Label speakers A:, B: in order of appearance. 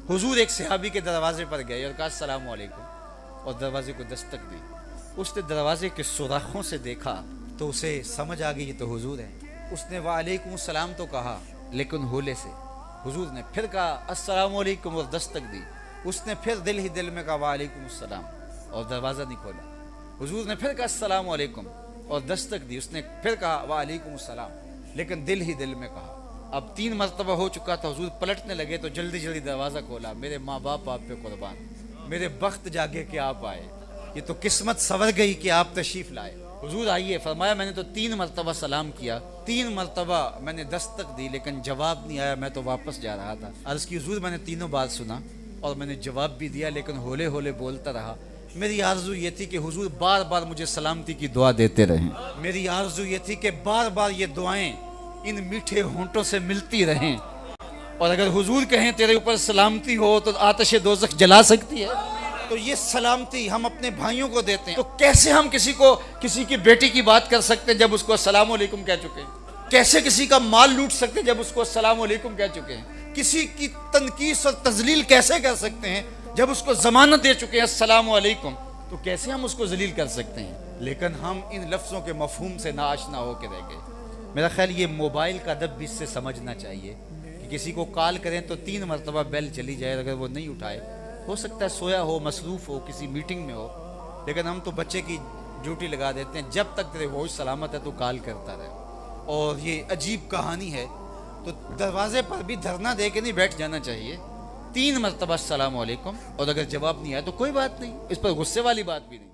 A: حضور ایک صحابی کے دروازے پر گئے اور کہا السلام علیکم، اور دروازے کو دستک دی۔ اس نے دروازے کے سوراخوں سے دیکھا تو اسے سمجھ آ گئی یہ تو حضور ہیں۔ اس نے وعلیکم السلام تو کہا لیکن ہولے سے۔ حضور نے پھر کہا السلام علیکم اور دستک دی۔ اس نے پھر دل ہی دل میں کہا وعلیکم السلام اور دروازہ نہیں کھولا۔ حضور نے پھر کہا السلام علیکم اور دستک دی۔ اس نے پھر کہا وعلیکم السلام لیکن دل ہی دل میں کہا۔ اب 3 مرتبہ ہو چکا تھا۔ حضور پلٹنے لگے تو جلدی جلدی دروازہ کھولا۔ میرے ماں باپ آپ پہ قربان، میرے بخت جاگے کہ آپ آئے، یہ تو قسمت سنور گئی کہ آپ تشریف لائے۔ حضور آئیے۔ فرمایا میں نے تو 3 مرتبہ سلام کیا، 3 مرتبہ میں نے دستک دی لیکن جواب نہیں آیا، میں تو واپس جا رہا تھا۔ عرض کی حضور میں نے تینوں بات سنا اور میں نے جواب بھی دیا لیکن ہولے ہولے بولتا رہا۔ میری آرزو یہ تھی کہ حضور بار بار مجھے سلامتی کی دعا دیتے رہیں۔ میری آرزو یہ تھی کہ بار بار یہ دعائیں ان میٹھے ہونٹوں سے ملتی رہیں، اور اگر حضور کہیں تیرے اوپر سلامتی ہو تو آتش دوزخ جلا سکتی ہے۔ تو یہ سلامتی ہم اپنے بھائیوں کو دیتے ہیں، تو کیسے ہم کسی کی بیٹی کی بات کر سکتے ہیں جب اس کو السلام علیکم کہہ چکے ہیں؟ کیسے کسی کا مال لوٹ سکتے ہیں جب اس کو السلام علیکم کہہ چکے ہیں؟ کسی کی تنقیص اور تذلیل کیسے کر سکتے ہیں جب اس کو ضمانت دے چکے ہیں السلام علیکم؟ تو کیسے ہم اس کو ذلیل کر سکتے ہیں؟ لیکن ہم ان لفظوں کے مفہوم سے ناآشنا ہو کے رہ گئے۔ میرا خیال یہ موبائل کا ادب بھی اس سے سمجھنا چاہیے کہ کسی کو کال کریں تو 3 مرتبہ بیل چلی جائے، اگر وہ نہیں اٹھائے ہو سکتا ہے سویا ہو، مصروف ہو، کسی میٹنگ میں ہو، لیکن ہم تو بچے کی ڈیوٹی لگا دیتے ہیں جب تک تیرے ہوش سلامت ہے تو کال کرتا رہے۔ اور یہ عجیب کہانی ہے، تو دروازے پر بھی دھرنا دے کے نہیں بیٹھ جانا چاہیے۔ 3 مرتبہ السلام علیکم، اور اگر جواب نہیں آیا تو کوئی بات نہیں، اس پر غصے والی بات بھی نہیں۔